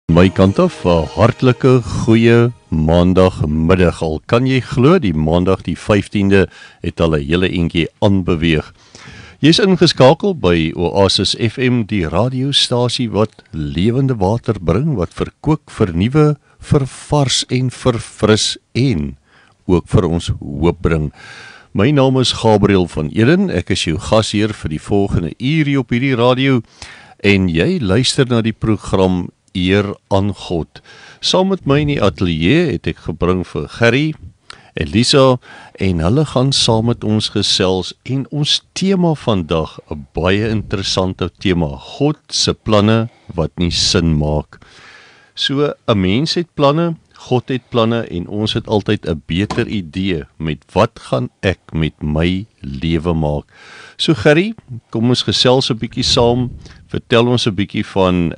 My kant af, 'n hartlike goeie maandagmiddag. Al kan jy glo, die maandag die 15de het al 'n hele entjie aanbeweeg. Jy's ingeskakel by Oasis FM, die radiostasie wat lewende water bring, wat verkoop, vernuwe, vervars en verfris en ook vir ons hoop bring. My naam is Gabriel van Eden, ek is jou gasheer vir die volgende uur hier op hierdie radio en jy luister na die program Eer aan God. Saam met my in die ateljee het ek gebring vir Gerry en Lisa en hulle gaan saam met ons gesels en ons tema vandag, 'n baie interessante tema, God se planne wat nie sin maak. So 'n mens het planne, God het planne en ons het altyd 'n beter idee met wat gaan ek met my lewe maak. So Gerry, kom ons gesels 'n bietjie saam. Vertel ons 'n bietjie van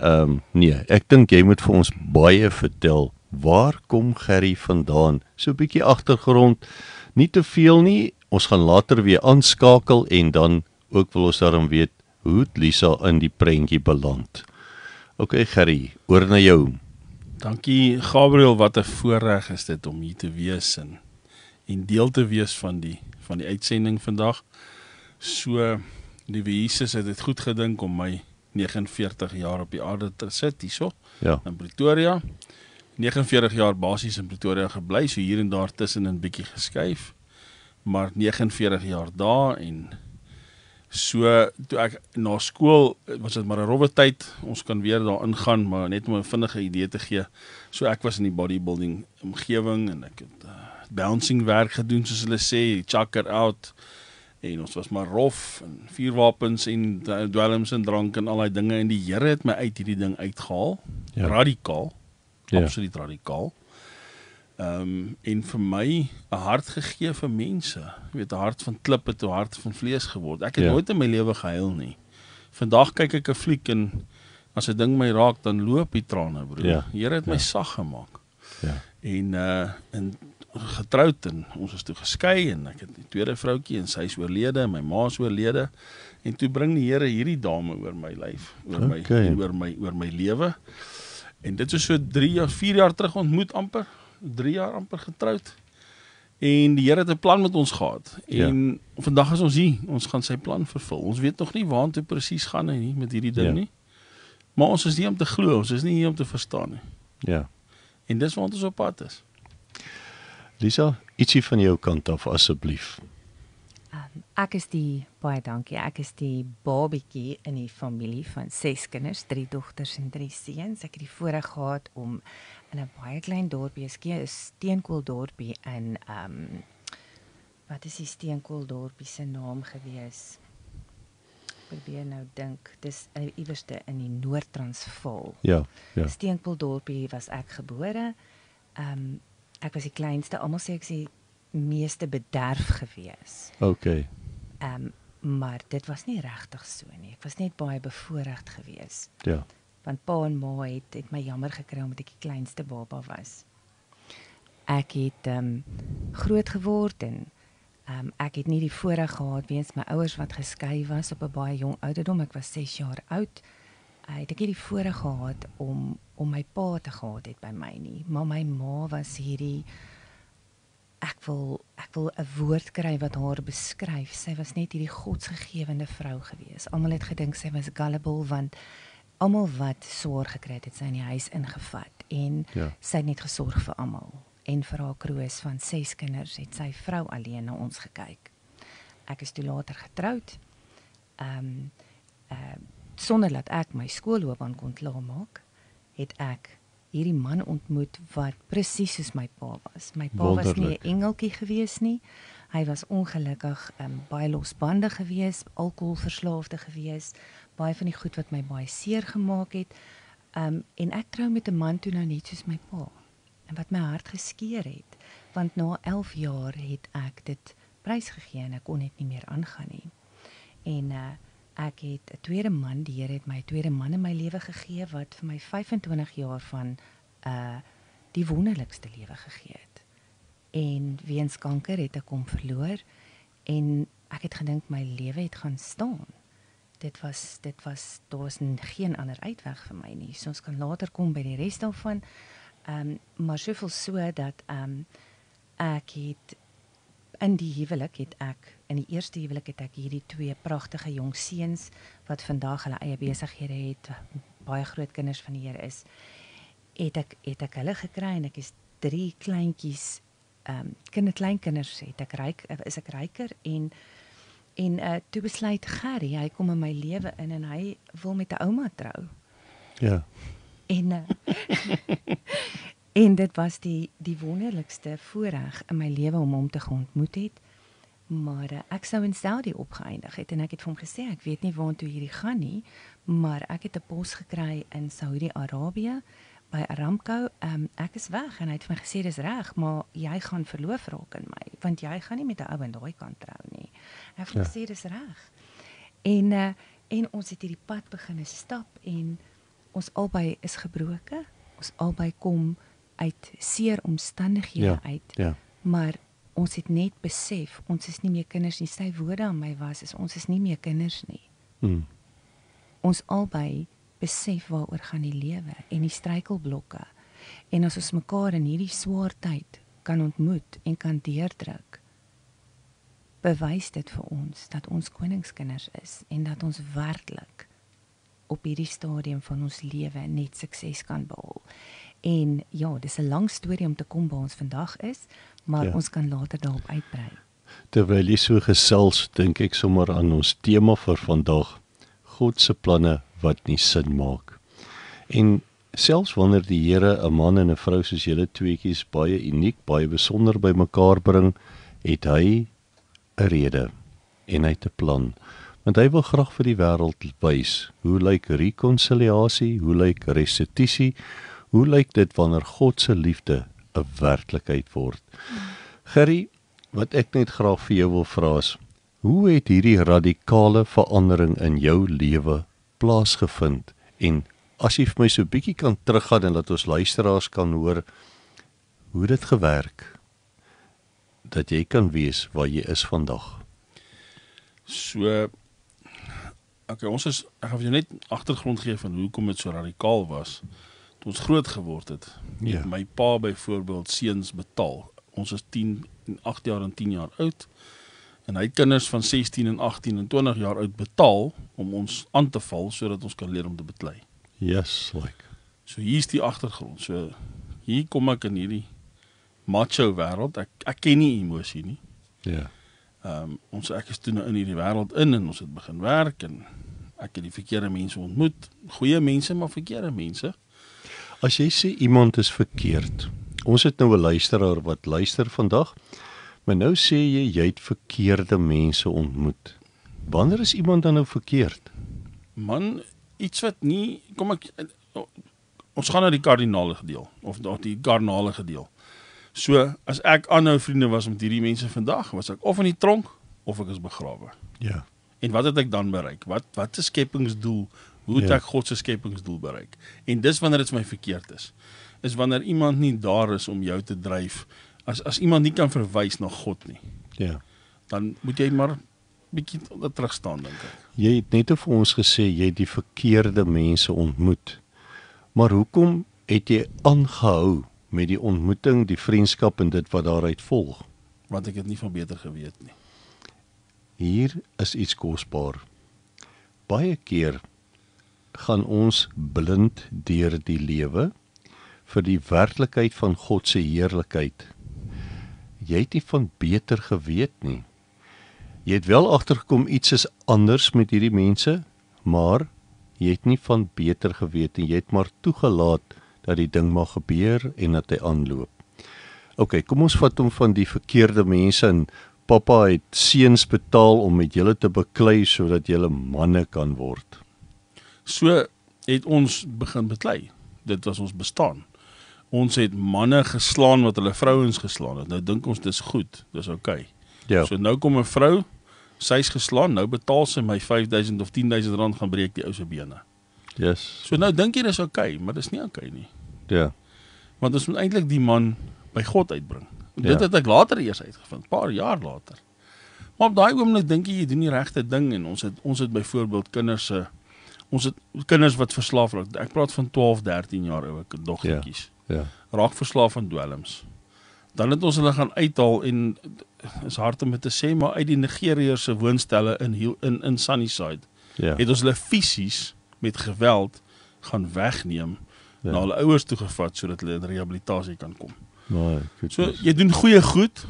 ek dink jy moet vir ons baie vertel. Waar kom Gerry vandaan? So 'n bietjie agtergrond, nie te veel nie. Ons gaan later weer aanskakel en dan ook wil ons daarom weet hoe het Lisa in die prentjie beland. OK Gerry, oor na jou. Dankie Gabriel, wat 'n voorreg is dit om hier te wees en deel te wees van die uitsending vandag. So, liewe Jesus het dit goed gedink om my 49 jaar op die aarde te sit hierso in Pretoria. 49 jaar basies in Pretoria gebly, so hier en daar tussen 'n bietjie geskuif, maar 49 jaar daar en so toe ek na skool was dit maar 'n rowwe tyd. Ons kan weer daar ingaan, maar net om 'n vinnige idee te gee. So ek was in die bodybuilding omgewing en ek het bouncing werk gedoen soos hulle sê, chucker out. En ons was maar rof en vuurwapens en dwelms en drank en al die dinge en die Here het my uit hierdie ding uitgehaal. Ja. Radikaal. Ja. Absoluut radikaal. En vir my 'n hart gegee vir mense. Jy weet, 'n hart van klip het 'n hart van vlees geword. Ek het nooit in my lewe gehuil nie. Vandag kyk ek 'n fliek en as 'n ding my raak, dan loop die trane, broer. Ja. Die Here het my sag gemaak. Ja. En getroud en ons is toe geskei en ek het 'n tweede vroutjie en sy is oorlede en my ma is oorlede en toe bring die Here hierdie dame oor my lyf, oor my lewe. En dit is so 4 jaar terug ontmoet amper, 3 jaar amper getroud. En die Here het 'n plan met ons gehad. En vandag is ons hier, ons gaan sy plan vervul. Ons weet nog nie waartoe presies gaan hy nie met hierdie ding nie. Maar ons is hier om te glo, ons is nie hier om te verstaan nie. Ja. En dis waar ons op pad is. Lisa, ietsie van jou kant af asseblief. Baie dankie, ek is die babietjie in die familie van 6 kinders, 3 dogters en 3 seuns. Ek het die voorreg gehad om in 'n baie klein dorpie, 'n steenkooldorpie in, wat is die steenkooldorpie se naam gewees? Probeer nou dink, dis iewerste in die Noord-Transvaal. Ja. Steenkooldorpie was ek gebore. Ek was die kleinste, almal sê ek is die meeste bederf gewees. OK. Maar dit was nie regtig so nie. Ek was net baie bevoorreg gewees. Ja. Want pa en ma het my jammer gekry omdat ek die kleinste baba was. Ek het groot geword en ek het nie die voorreg gehad weens my ouers wat geskei was op 'n baie jong ouderdom. Ek was 6 jaar oud. Het ek nie die voorreg gehad om my pa te gehad het by my nie. Maar my ma was hierdie, ek wil 'n woord kry wat haar beskryf. Sy was net hierdie godsgegewende vrou gewees. Almal het gedink sy was gullible, want almal wat swaar gekry het sy in die huis ingevat. En sy het net gesorg vir almal. En vir haar kroos van 6 kinders het sy vrou alleen na ons gekyk. Ek is toe later getroud. Sonder dat ek my skoolloopbaan kon klaarmaak, het ek hierdie man ontmoet wat presies soos my pa was. My pa was nie 'n engeltjie gewees nie. Hy was ongelukkig baie losbandig gewees, alkoholverslaafde gewees, baie van die goed wat my baie seer gemaak het. En ek trou met 'n man toe nou net soos my pa. En wat my hart geskeur het, want na 11 jaar het ek dit prysgegee en ek kon dit nie meer aangaan nie. En ek het 'n tweede man, die Here het my 'n tweede man in my lewe gegee wat vir my 25 jaar van die wonderlikste lewe gegee het. En weens kanker het ek hom verloor en ek het gedink my lewe het gaan staan. daar was geen ander uitweg vir my nie. So ons kan later kom by die res daarvan. Maar soveel so dat ek het in die eerste huwelik het ek hierdie 2 pragtige jong seuns wat vandag hulle eie besighede het, baie groot kinders van die Here is. Het ek hulle gekry en ek is 3 kleintjies, kleinkinders is ek ryker en toe besluit Gerry, hy kom in my lewe in en hy wil met 'n ouma trou. Ja. En dit was die wonderlikste voorreg in my lewe om hom te ontmoet het. Maar ek sou in Saudi opgeëindig het en ek het vir hom gesê, ek weet nie waartoe hierdie gaan nie, maar ek het 'n pos gekry in Saudi-Arabië by Aramco. Ek is weg en hy het vir my gesê, dis reg, maar jy gaan verloof raak in my, want jy gaan nie met 'n ou in daai kant trou nie. Hy het vir my gesê, dis reg. En ons het hierdie pad begin stap en ons albei is gebroke. Ons albei kom uit seer omstandighede uit. Ja. Maar ons het net besef, ons is nie meer kinders nie. Sy woorde aan my was, ons is nie meer kinders nie. Ons albei besef waaroor gaan die lewe en die struikelblokke. En as ons mekaar in hierdie swaar tyd kan ontmoet en kan deurdruk, bewys dit vir ons dat ons koningskinders is en dat ons werklik op hierdie stadium van ons lewe net sukses kan behaal. En ja, dis 'n lang storie om te kom waar ons vandag is, maar ons kan later daarop uitbrei. Terwyl jy so gesels, dink ek sommer aan ons tema vir vandag, God se planne wat nie sin maak. En selfs wanneer die Here 'n man en 'n vrou soos julle tweeetjies baie uniek, baie besonder by mekaar bring, het hy 'n rede en hy het 'n plan. Want hy wil graag vir die wêreld wys, hoe lyk rekonsiliasie, hoe lyk restituisie, hoe lyk dit wanneer God se liefde 'n werklikheid word. Gerry, wat ek net graag vir jou wil vra is, hoe het hierdie radikale verandering in jou lewe plaasgevind? En as jy vir my so 'n bietjie kan teruggaan en dat ons luisteraars kan hoor hoe dit gewerk, dat jy kan weet waar jy is vandag. So, ek gaan vir jou net agtergrond gee van hoekom dit so radikaal was. Toe ons groot geword het, het my pa byvoorbeeld seuns betaal. Ons is 8 jaar en 10 jaar oud, en hy het kinders van 16 en 18 en 20 jaar oud betaal om ons aan te val, sodat ons kan leer om te beklei. Yes, like. So hier is die agtergrond. So hier kom ek in hierdie macho wêreld. Ek ken nie emosie nie. Ja. Ek is toe nou in hierdie wêreld in en ons het begin werk en ek het die verkeerde mense ontmoet. Goeie mense, maar verkeerde mense. As jy sê iemand is verkeerd, ons het nou 'n luisteraar wat luister vandag, maar nou sê jy het verkeerde mense ontmoet. Wanneer is iemand dan nou verkeerd? Man, iets wat nie, ons gaan na die kardinale gedeel, of die karnale gedeel. So, as ek aanhou vriende was met hierdie mense vandag, was ek of in die tronk, of ek is begrawe. Ja. En wat het ek dan bereik? Wat is skepingsdoel? Hoe het ek God se skepingsdoel bereik? En dis wanneer dit my verkeerd is wanneer iemand nie daar is om jou te dryf, as iemand nie kan verwys na God nie, dan moet jy maar bietjie terug staan, dink ek. Jy het net vir ons gesê, jy het die verkeerde mense ontmoet, maar hoekom het jy aangehou met die ontmoeting, die vriendskap en dit wat daaruit volg? Want ek het nie van beter geweet nie. Hier is iets kosbaar. Baie keer gaan ons blind deur die lewe vir die werklikheid van God se heerlikheid. Jy het nie van beter geweet nie. Jy het wel agtergekom iets is anders met hierdie mense, maar jy het nie van beter geweet nie. Jy het maar toegelaat dat die ding mag gebeur en dat hy aanloop. OK, kom ons vat hom van die verkeerde mense en pappa het seuns betaal om met julle te beklei sodat julle manne kan word. So het ons begin beklei. Dit was ons bestaan. Ons het manne geslaan wat hulle vrouens geslaan het. Nou dink ons dis goed, dis OK. Ja. So nou kom 'n vrou, sy's geslaan, nou betaal sy my 5.000 of 10.000 rand gaan breek die ou se bene. Yes. So nou dink jy dis OK, maar dis nie OK nie. Ja. Want ons moet eintlik die man by God uitbring. Dit het ek later eers uitgevind, paar jaar later. Maar op daai oomblik dink jy doen die regte ding en ons het byvoorbeeld kinders wat verslaaf raak. Ek praat van 12, 13 jaar ouer dogtertjies. Ja. Raak verslaaf aan dwelms. Dan het ons hulle gaan uithaal en is hard om dit te sê, maar uit die Nigeriërs se woonstelle in Sunnyside. Ja. Het ons hulle fisies met geweld gaan wegneem, na hulle ouers toe gevat sodat hulle in rehabilitasie kan kom. So jy doen goeie goed,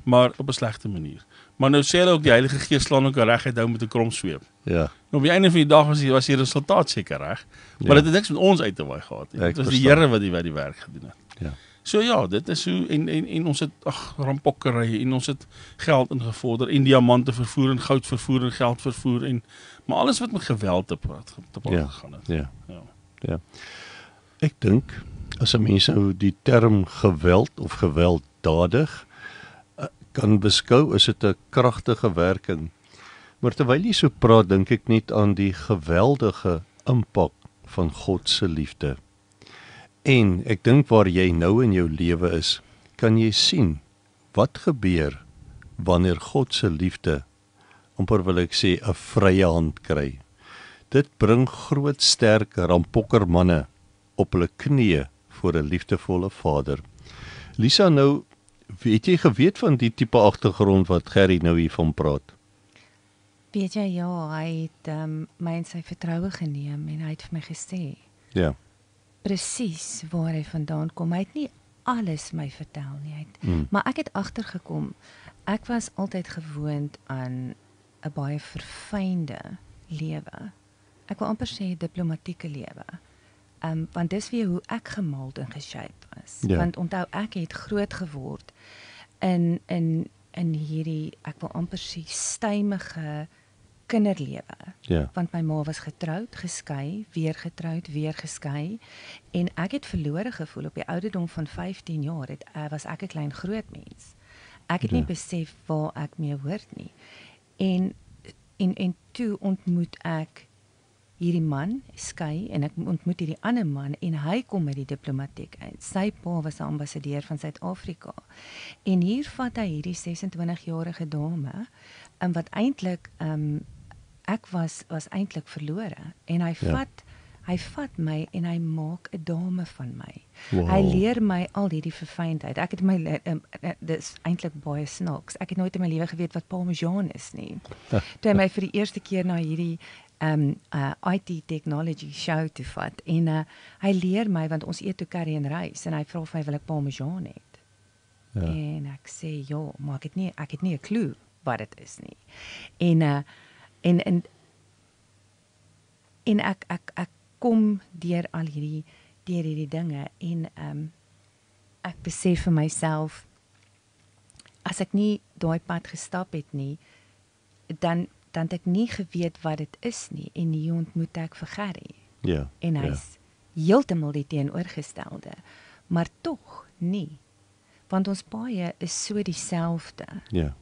maar op 'n slegte manier. Maar nou sê hulle ook die Heilige Gees slaan ook reguit hou met 'n krom sweep. Ja. En op die einde van die dag was die resultaat seker reg, maar dit het niks met ons uit te waai gehad nie. Dit was die Here wat die werk gedoen het. Ja. So ja, dit is hoe en ons het rampokkery en ons het geld ingevorder en diamante vervoer en goud vervoer en geld vervoer maar alles wat met geweld te praat gegaan het. Ja. Ek dink as 'n mens nou die term geweld of gewelddadig kan beskou, is dit 'n kragtige werking. Maar terwyl jy so praat, dink ek net aan die geweldige impak van God se liefde. En ek dink waar jy nou in jou lewe is, kan jy sien wat gebeur wanneer God se liefde, amper wil ek sê, 'n vrye hand kry. Dit bring groot, sterk rampokkermanne op hulle knieë voor 'n liefdevolle Vader. Lisa, nou, het jy geweet van die tipe agtergrond wat Gerry nou hiervan praat? Weet jy, ja, hy het my in sy vertroue geneem en hy het vir my gesê, Ja. presies waar hy vandaan kom. Hy het nie alles my vertel nie, maar ek het agtergekom, ek was altyd gewoond aan 'n baie verfynde lewe. Ek wil amper sê diplomatieke lewe. Want dis weer hoe ek gemold en geshape is. Ja. Want onthou, ek het groot geword in hierdie, ek wil amper sê, stymige kinderlewe. Ja. Want my ma was getroud, geskei, weer getroud, weer geskei. En ek het verlore gevoel op die ouderdom van 15 jaar. Was ek 'n klein groot mens. Ek het nie besef waar ek mee hoort nie. En toe ontmoet ek hierdie man, skei, en ek ontmoet hierdie ander man, en hy kom met die diplomatiek uit. Sy pa was 'n ambassadeur van Suid-Afrika. En hier vat hy hierdie 26-jarige dame, wat eintlik, ek was eintlik verlore. En hy vat my en hy maak 'n dame van my. Wow. Hy leer my al hierdie verfynheid. Ek het dis eintlik baie snaaks. Ek het nooit in my lewe geweet wat parmesan is nie. Toe hy my vir die eerste keer na hierdie IT technology show toe vat en hy leer my, want ons eet toe curry en rys en hy vra vir my, wil ek parmesan hê? Ja. En ek sê ja, maar ek het nie 'n klou wat dit is nie. En ek kom deur al hierdie dinge en ek besef vir myself, as ek nie daai pad gestap het nie, dan het ek nie geweet wat dit is nie, en hier ontmoet ek vir Gerry. Ja. En hy's heeltemal die teenoorgestelde, maar tog nie, want ons paie is so dieselfde. Ja.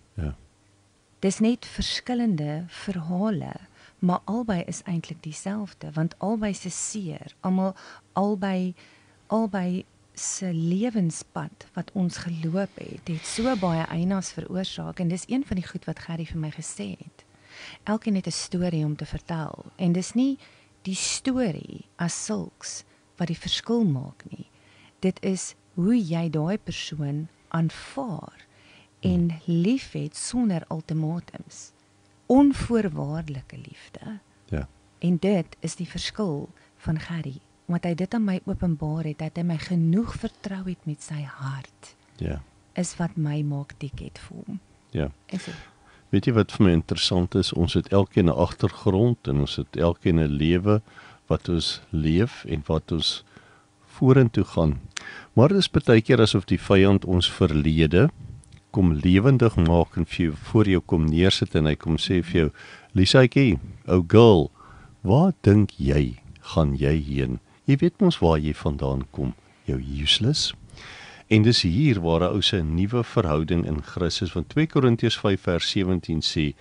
Dis net verskillende verhale, maar albei is eintlik dieselfde, want albei se seer, albei se lewenspad wat ons geloop het so baie eienaars veroorsaak, en dis een van die goed wat Gerry vir my gesê het. Elkeen het 'n storie om te vertel, en dis nie die storie as sulks wat die verskil maak nie. Dit is hoe jy daai persoon aanvaar en liefhet sonder ultimatums. Onvoorwaardelike liefde. Ja. En dit is die verskil van Gerry, omdat hy dit aan my openbaar het, dat hy my genoeg vertrou het met sy hart, is wat my maak tiket vir hom. Ja. En so. Weet jy wat vir my interessant is? Ons het elkeen 'n agtergrond en ons het elkeen 'n lewe wat ons leef en wat ons vorentoe gaan. Maar dit is baie keer asof die vyand ons verlede kom lewendig maak en vir jou, voor jou kom neersit en hy kom sê vir jou, Lisaatjie, ou girl, waar dink jy gaan jy heen? Jy weet mos waar jy vandaan kom, jou useless. En dis hier waar 'n ou se nuwe verhouding in Christus, want 2 Korintiërs 5 vers 17 sê,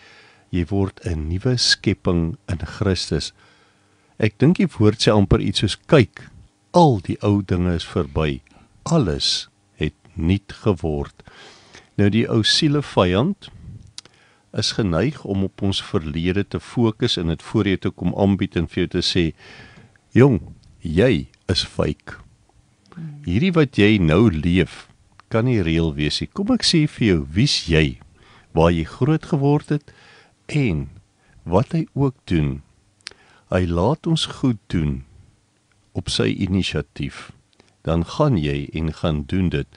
jy word 'n nuwe skepping in Christus. Ek dink die woord sê amper iets soos, kyk, al die ou dinge is verby, alles het nuut geword. Nou die ou siele vyand, is geneig om op ons verlede te fokus en dit voor jou te kom aanbied en vir jou te sê, jong, jy is fake. Hierdie wat jy nou leef, kan nie reël wees nie. Kom ek sê vir jou, wie's jy, waar jy groot geword het, en wat hy ook doen. Hy laat ons goed doen op sy inisiatief. Dan gaan jy en gaan doen dit.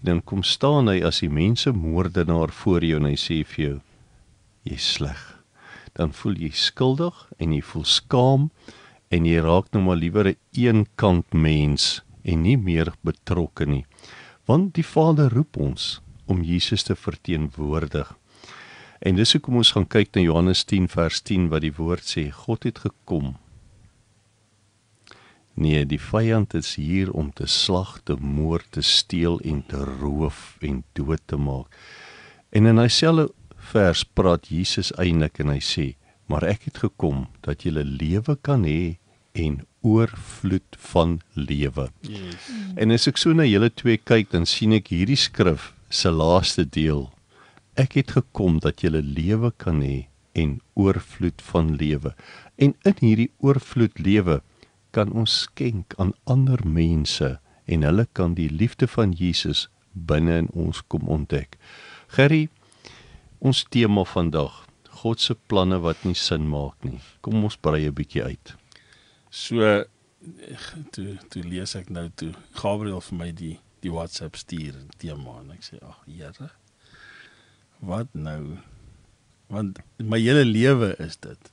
En dan kom staan hy as die mensemoordenaar voor jou en hy sê vir jou, jy is sleg. Dan voel jy skuldig en jy voel skaam en jy raak nou maar liewer 'n eenkant mens en nie meer betrokke nie. Want die Vader roep ons om Jesus te verteenwoordig. En dis hoekom ons gaan kyk na Johannes 10 vers 10 wat die woord sê, God het gekom. Nee, die vyand is hier om te slag, te moord, te steel en te roof en dood te maak. En in dieselfde vers praat Jesus eintlik en hy sê, maar ek het gekom dat julle lewe kan hê en oorvloed van lewe. Yes. En as ek so na julle twee kyk, dan sien ek hierdie skrif se laaste deel. Ek het gekom dat julle lewe kan hê en oorvloed van lewe. En in hierdie oorvloed lewe kan ons skenk aan ander mense en hulle kan die liefde van Jesus binne in ons kom ontdek. Gerry, ons tema vandag, God se planne wat nie sin maak nie. Kom ons brei 'n bietjie uit. So, toe lees ek nou toe, Gabriel vir my die WhatsApp stuur, tema, en ek sê, ag Here, wat nou? Want my hele lewe is dit.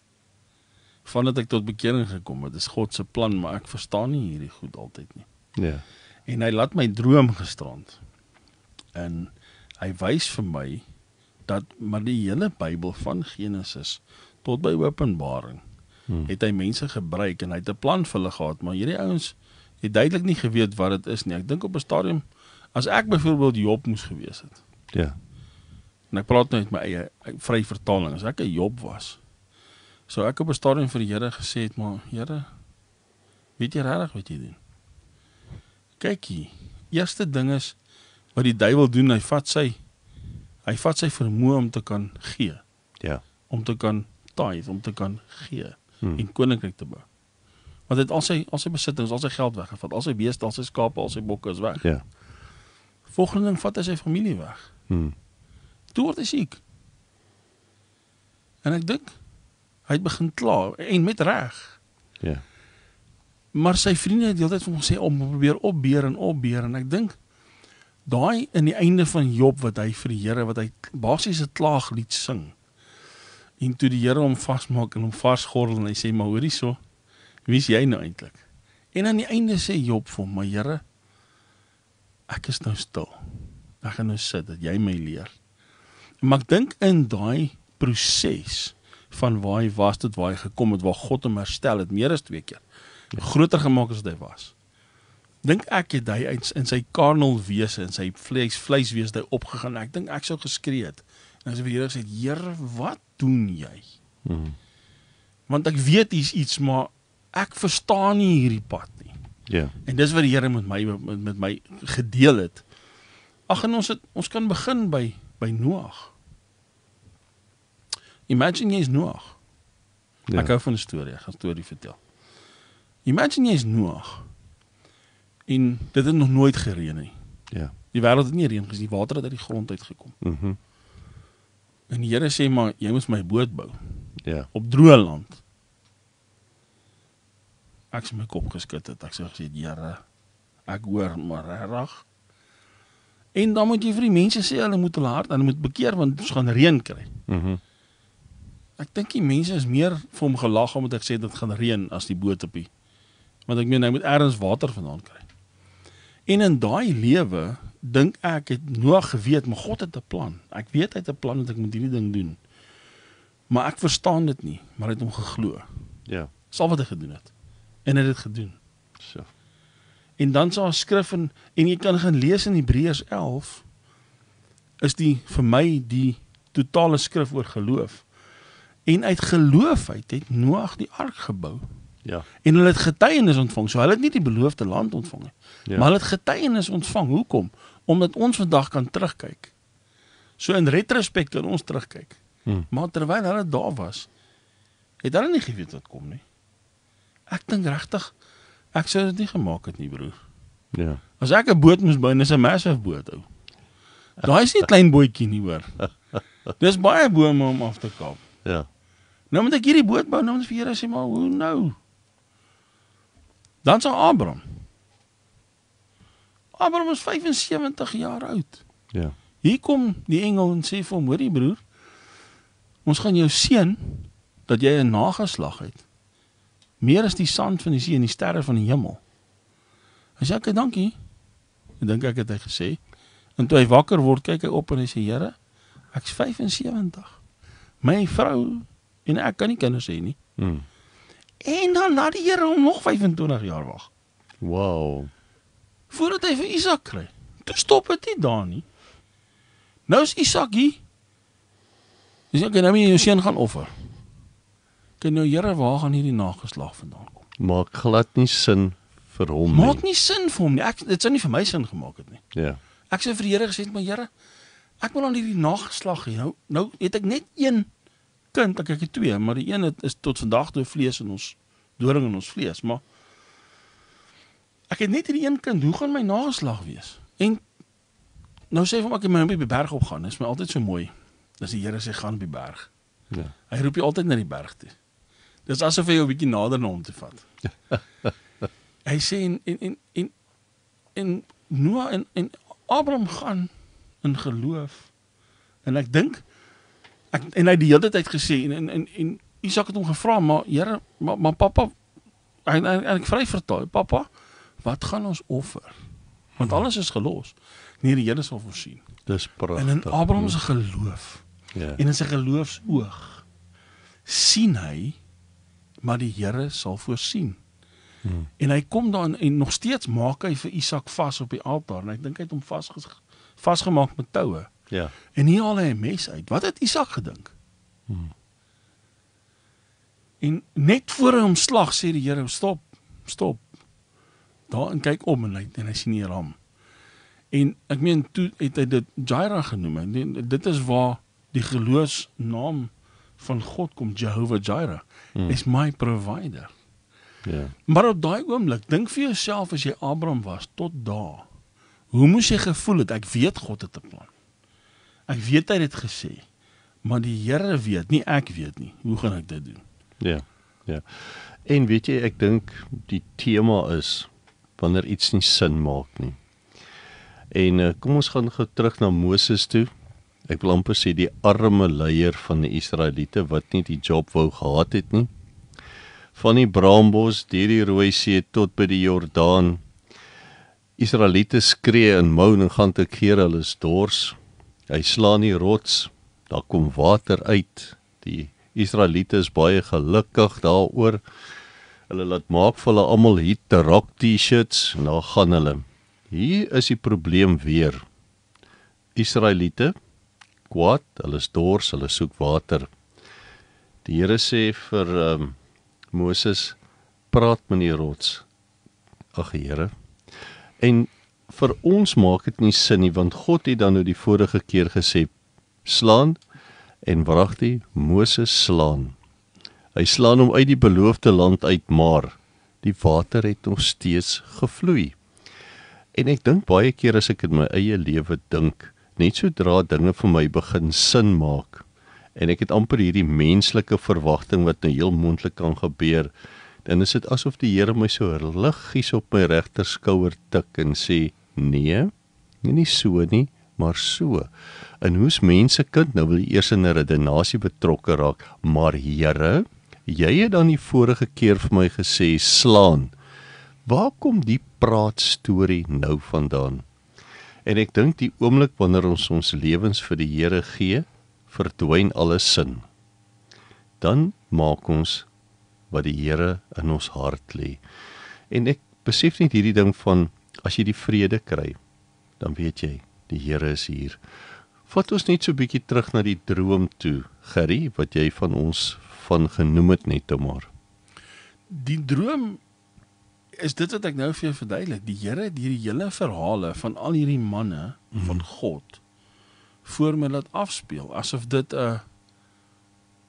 Vandat ek tot bekering gekom het, is God se plan, maar ek verstaan nie hierdie goed altyd nie. Ja. En hy laat my droom gestrand. En hy wys vir my, dat maar die hele Bybel van Genesis tot by Openbaring, het hy mense gebruik, en hy het 'n plan vir hulle gehad, maar hierdie ouens het duidelik nie geweet wat dit is nie. Ek dink op 'n stadium, as ek byvoorbeeld Job moes gewees het, Ja. en ek praat nou met my eie vry vertaling, as ek 'n Job was, sou ek op 'n stadium vir die Here gesê het, maar Here, weet jy regtig wat jy doen? Kyk hier, eerste ding is, wat die duiwel doen, hy vat sy vermoë om te kan gee, Ja. om te kan tithe, om te kan gee, en koninkryk te bou. Want hy het al sy besittings, al sy geld weggevat, al sy beeste, al sy skape, al sy bokke is weg. Ja. Volgende ding vat hy sy familie weg. Toe word hy siek. En ek dink, hy het begin kla, en met reg. Ja. Maar sy vriende het die hele tyd vir hom gesê, om probeer opbeer, en ek dink, daai in die einde van Job, wat hy vir die Here, wat hy basies 'n klaaglied sing, en toe die Here hom vasmaak, en hom vasgordel, en hy sê, maar hoorie so, wie is jy nou eintlik? En aan die einde sê Job vir hom, maar Here, ek is nou stil, ek gaan nou sit, dat jy my leer. Maar ek dink in daai proses, van waar hy was tot waar hy gekom het, waar God hom herstel het, meer as 2 keer, groter gemaak as wat hy was. Dink ek het hy in sy carnal wese, in sy vleiswese het hy opgegaan, ek dink ek sou geskree het, en as hy vir Here gesê, Here, wat doen jy? Want ek weet hier's iets, maar ek verstaan nie hierdie pad nie. Ja. En dis wat die Here met my gedeel het. Ag, en ons kan begin by Noag. Imagine jy is Noag. Ja. Ek hou van 'n storie, ek gaan 'n storie vertel. Imagine jy is Noag, en dit het nog nooit gereën nie. Ja. Die wêreld het nie reën gesien, die water het uit die grond uitgekom. En die Here sê, maar jy moet my boot bou, Ja. op droë land. Ek het my kop geskit het, ek sê gesê, Here, ek hoor maar regtig. En dan moet jy vir die mense sê, hulle moet hulle hart, hulle moet bekeer, want ons gaan reën kry. Ek dink die mense is meer vir hom gelag omdat ek sê dit gaan reën as die boot op die. Want ek meen, hy moet ergens water vandaan kry. En in daai lewe, dink ek, het Noag geweet, maar God het 'n plan. Ek weet hy het 'n plan dat ek moet hierdie ding doen. Maar ek verstaan dit nie, maar hy het hom geglo. Ja. Dis al wat hy gedoen het. En hy het dit gedoen. So. En dan sal skrif, en jy kan gaan lees in Hebreërs 11, is vir my die totale skrif oor geloof. En uit geloof het Noag die ark gebou. Ja. En hulle het getuienis ontvang. So hulle het nie die beloofde land ontvang nie. Ja. Maar hulle het getuienis ontvang. Hoekom? Omdat ons vandag kan terugkyk. So in retrospek kan ons terugkyk. Maar terwyl hulle daar was, het hulle nie geweet wat kom nie. Ek dink regtig, ek sou dit nie gemaak het nie, broer. Ja. As ek 'n boot moes bou, is 'n massive boot, ou. Daai is nie 'n klein bootjie nie, hoor. Dis baie bome om af te kaap. Ja. Nou moet ek hierdie boot bou, nou moet vir Here sê, maar hoe nou? Dan sal Abraham is 75 jaar oud. Ja. Hier kom die engel en sê vir hom, hoorie broer, ons gaan jou seën, dat jy 'n nageslag het. Meer as die sand van die see en die sterre van die hemel. Hy sê, okay, dankie. Ek dink ek het hy gesê. En toe hy wakker word, kyk hy op en hy sê, Here, ek is 75. My vrou en ek kan nie kinders hê nie. En dan laat die Here hom nog 25 jaar wag. Wow. Voordat hy vir Isak kry. Toe stop het nie daar nie. Nou is Isak hier. Hy sê, okay, nou moet jy jou seun gaan offer. Okay, nou Here, waar gaan hierdie nageslag vandaan kom? Maak glad nie sin vir hom Maak nie sin vir hom nie. Dit sou nie vir my sin gemaak het nie. Ja. Ek sê vir die Here gesê, maar Here, ek wil aan hierdie nageslag hê. Nou het ek net een kind, ek het 2, maar die een is tot vandag toe vlees in ons, doring in ons vlees, maar ek het net hierdie een kind, hoe gaan my nageslag wees? En nou sê vir hom, ek moet op die berg opgaan, dit is my altyd so mooi, as die Here sê, gaan op die berg. Ja. Hy roep jy altyd na die berg toe. Dit is asof hy jou 'n bietjie nader na hom te vat. Hy sê, en Noah en Abraham gaan in geloof, en ek dink, en hy het die hele tyd gesê, en Isak het hom gevra, maar Here, maar papa, en ek vry vertel, papa, wat gaan ons offer? Want alles is gelos. Nee, die Here sal voorsien. Dis pragtig. En in Abraham se geloof, Ja. en in sy geloofsoog, sien hy, maar die Here sal voorsien. En hy kom daar en nog steeds maak hy vir Isak vas op die altaar, en ek dink hy het hom vasgemaak met toue. Ja. En hier haal hy 'n mes uit. Wat het Isak gedink? En net voor hy hom slag, sê die Here, stop. Daar en kyk om en hy sien die ram. En ek meen, toe het hy dit Jireh genoem. En dit is waar die geloofsnaam van God kom, Jehovah Jireh, is my provider. Ja. Maar op daai oomblik, dink vir jouself as jy Abraham was, tot daar, hoe moes jy gevoel het? Ek weet God het 'n plan. Ek weet hy het dit gesê, maar die Here weet, nie ek weet nie. Hoe gaan ek dit doen? Ja. Ja. En weet jy, ek dink die tema is wanneer iets nie sin maak nie. En kom ons gaan gou terug na Moses toe. Ek wil amper sê die arme leier van die Israeliete wat nie die job wou gehad het nie. Van die Braambos, deur die Rooi See tot by die Jordaan. Israeliete skree en moan en gaan te keer, hulle is dors. Hy slaan die rots, daar kom water uit. Die Israeliete is baie gelukkig daaroor. Hulle laat maak vir hulle almal hier te rock t-shirts en daar gaan hulle. Hier is die probleem weer. Israeliete, kwaad, hulle is dors, hulle soek water. Die Here sê vir Moses, praat met die rots. Ag Here. En vir ons maak dit nie sin nie, want God het dan nou die vorige keer gesê, slaan, en wragtig, Moses slaan. Hy slaan hom uit die beloofde land uit, maar die water het nog steeds gevloei. En ek dink baie keer as ek in my eie lewe dink, net sodra dinge vir my begin sin maak, en ek het amper hierdie menslike verwagting wat nou heel moontlik kan gebeur, dan is dit asof die Here my so liggies op my regter skouer tik en sê, nee, nie so nie, maar so. En hoe's mense kind, nou wil jy eers in 'n redenasie betrokke raak, maar Here, jy het dan die vorige keer vir my gesê, slaan. Waar kom die praatstorie nou vandaan? En ek dink die oomblik wanneer ons lewens vir die Here gee, verdwyn alle sin. Dan maak ons wat die Here in ons hart lê. En ek besef net hierdie ding van, as jy die vrede kry, dan weet jy, die Here is hier. Vat ons net so 'n bietjie terug na die droom toe, Gerry, wat jy van ons van genoem het net maar. Die droom is dit wat ek nou vir jou verduidelik. Die Here het hierdie hele verhale van al hierdie manne van God voor my laat afspeel, asof dit 'n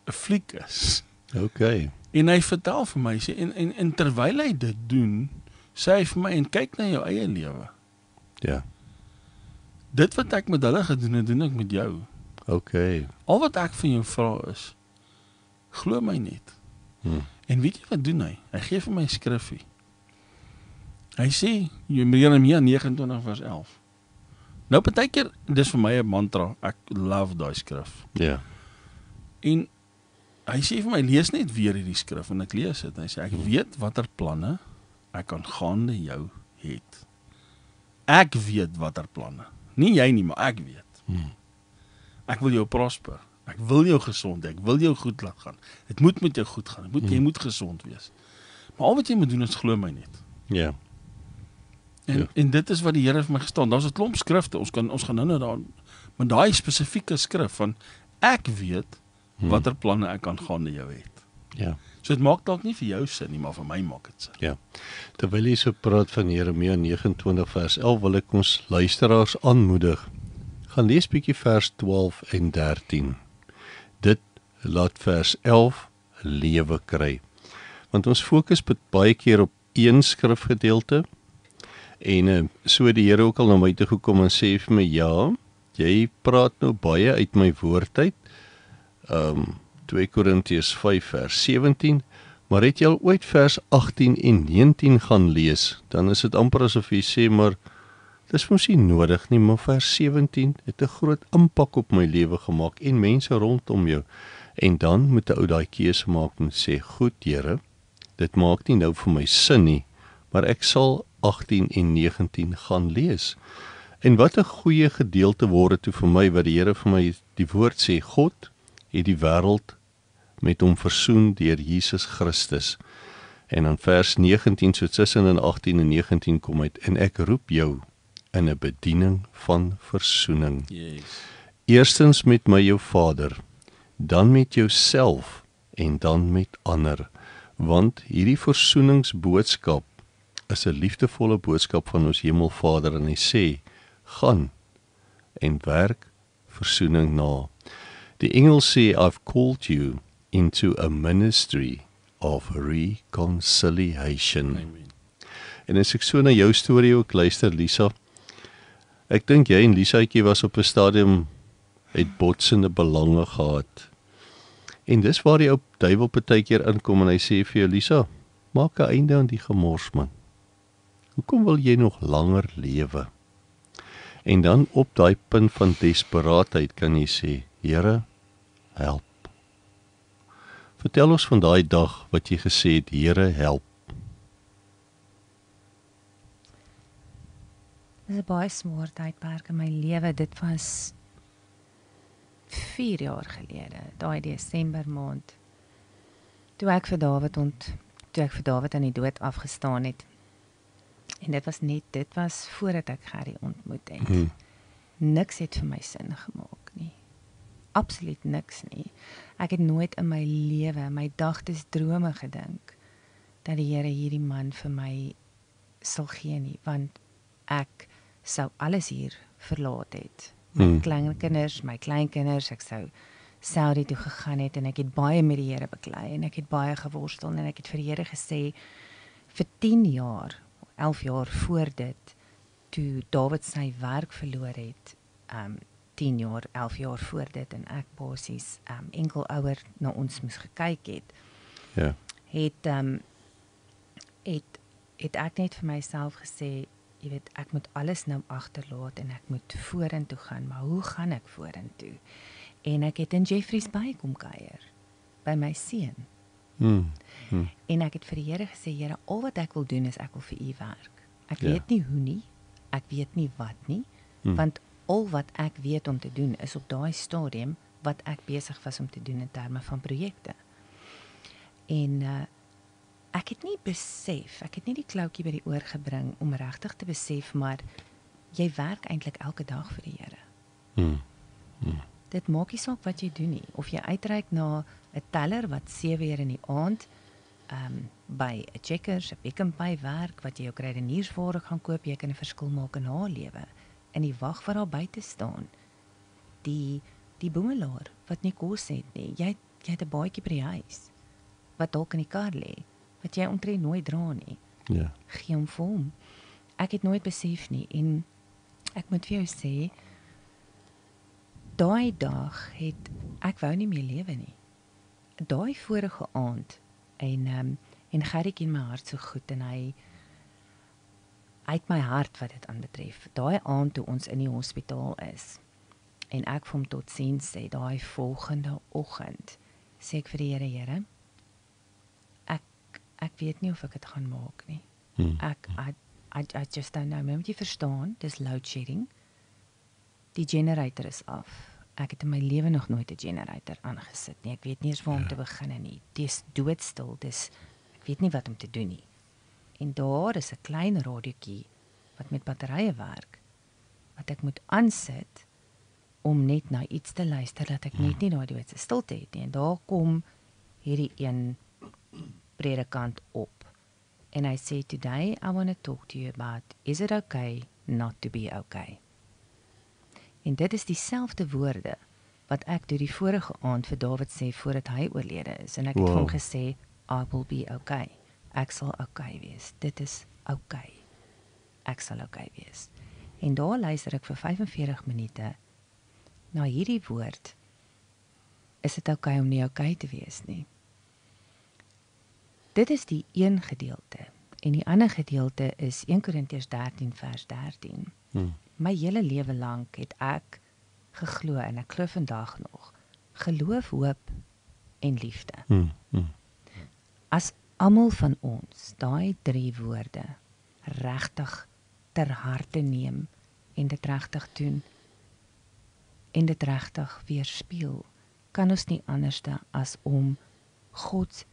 'n fliek is. Okay. En hy vertel vir my, sê, en terwyl hy dit doen, sê hy vir my, en kyk na jou eie lewe. Ja. Dit wat ek met hulle gedoen het, doen ek met jou. Okay. Al wat ek van jou vra is, glo my net. En weet jy wat doen hy? Hy gee vir my 'n skrifgie. Hy sê, Jeremia 29 vers 11. Nou partykeer, dis vir my 'n mantra, ek love daai skrif. Ja. En hy sê vir my, lees net weer hierdie skrif, en ek lees dit, hy sê, ek weet watter planne ek aangaande jou het. Ek weet watter planne. Nie jy nie, maar ek weet. Ek wil jou prosper. Ek wil jou gesond hê. Ek wil jou goed laat gaan. Dit moet met jou goed gaan. Jy moet gesond wees. Maar al wat jy moet doen is glo my net. Ja. En dit is wat die Here vir my gestaan. Daar's 'n klomp skrifte. Ons gaan nou daar met daai spesifieke skrif van ek weet watter planne ek aangaande jou het. Ja. So dit maak dalk nie vir jou sin nie, maar vir my maak dit sin. Ja. Terwyl jy so praat van Jeremia 29 vers 11, wil ek ons luisteraars aanmoedig. Gaan lees bietjie vers 12 en 13. Dit laat vers 11 lewe kry. Want ons fokus baie keer op een skrifgedeelte, en so het die Here ook al na my toe gekom en sê vir my, ja, jy praat nou baie uit my woord uit, 2 Korintiërs 5 vers 17, maar het jy al ooit vers 18 en 19 gaan lees, dan is dit amper asof jy sê, maar dis mos nie nodig nie, maar vers 17 het 'n groot impak op my lewe gemaak en mense rondom jou. En dan moet 'n ou daai keuse maak en sê, goed Here, dit maak nie nou vir my sin nie, maar ek sal 18 en 19 gaan lees. En wat 'n goeie gedeelte word dit toe vir my, wat die Here vir my die woord sê, God het die wêreld met hom versoen deur Jesus Christus. En dan vers 19, so tussen in 18 en 19 kom uit, en ek roep jou in 'n bediening van versoening. Yes. Eerstens met my jou Vader, dan met jouself en dan met ander, want hierdie versoeningsboodskap is 'n liefdevolle boodskap van ons Hemelvader, en hy sê, gaan en werk versoening na. Die engel sê, I've called you into a ministry of reconciliation. Amen. En as ek so na jou storie ook luister, Lisa, ek dink jy en Lisaatjie was op 'n stadium het botsende belange gehad. En dis waar die ou duiwel partykeer inkom en hy sê vir jou, Lisa, maak 'n einde aan die gemors, man. Hoekom wil jy nog langer lewe? En dan op daai punt van desperaatheid kan jy sê, Here, help. Vertel ons van daai dag wat jy gesê het, Here, help. Dit is 'n baie swaar tydperk in my lewe. Dit was 4 jaar gelede, daai Desember maand, toe ek vir Dawid aan die dood afgestaan het. En dit was voordat ek Gerry ontmoet het. Niks het vir my sin gemaak nie. Absoluut niks nie. Ek het nooit in my lewe, my dagtes drome gedink, dat die Here hierdie man vir my sal gee nie, want ek sou alles hier verlaat het. My kleinkinders, ek sou Saudi toe gegaan het, en ek het baie met die Here beklei, en ek het baie geworstel, en ek het vir die Here gesê, vir 10 jaar, 11 jaar voor dit, toe Dawid sy werk verloor het, 10 jaar, 11 jaar voor dit, en ek basies enkel ouer na ons moes gekyk het, Ja. het ek net vir myself gesê, jy weet, ek moet alles nou agterlaat, en ek moet vorentoe gaan, maar hoe gaan ek vorentoe? En ek het in Jeffreys Bay kom kuier, by my seun. En ek het vir die Here gesê, Here, al wat ek wil doen is, ek wil vir U werk. Ek weet nie hoe nie, ek weet nie wat nie, want al wat ek weet om te doen, is op daai stadium, wat ek besig was om te doen in terme van projekte. En ek het nie besef, ek het nie die kloutjie by die oor gebring, om regtig te besef, maar jy werk eintlik elke dag vir die Here. Dit maak nie saak wat jy doen nie, of jy uitreik na 'n teller wat 7 uur in die aand by 'n Checkers, 'n Pick n Pay werk, wat jy jou kruideniersware gaan koop, jy kan 'n verskil maak in haar lewe. In die wag wat daar buite staan, die boemelaar wat nie kos het nie, jy het 'n baadjie by die huis wat dalk in die kar lê, wat jy omtrent nooit dra nie. Ja. Gee hom vir hom. Ek het nooit besef nie en ek moet vir jou sê, daai dag het ek wou nie meer lewe nie. Daai vorige aand en Gerrie ken my hart so goed en hy uit my hart wat dit aanbetref. Daai aand toe ons in die hospitaal is en ek vir hom totsiens sê, daai volgende oggend sê ek vir die Here, ek weet nie of ek dit gaan maak nie. I just don't know. Moet jy verstaan, dis load shedding. Die generator is af. Ek het in my lewe nog nooit 'n generator aangesit nie. Ek weet nie eens waar om te begin nie. Dis doodstil. Ek weet nie wat om te doen nie. En daar is 'n klein radiootjie wat met batterye werk wat ek moet aansit om net na iets te luister dat ek net nie daai doodse stilte het nie. En daar kom hierdie een predikant op. En hy sê, today I want to talk to you about, is it okay not to be okay? En dit is dieselfde woorde wat ek deur die vorige aand vir David sê voordat hy oorlede is. En ek het vir hom gesê, I will be okay. Ek sal okay wees. Dit is okay. Ek sal okay wees. En daar luister ek vir 45 minute na hierdie woord. Is dit okay om nie okay te wees nie? Dit is die een gedeelte. En die ander gedeelte is 1 Korintiërs 13 vers 13. My hele lewe lank het ek geglo en ek glo vandag nog. Geloof, hoop en liefde. As almal van ons daai 3 woorde regtig ter harte neem en dit regtig doen en dit regtig weerspieël, kan ons nie anderste as om God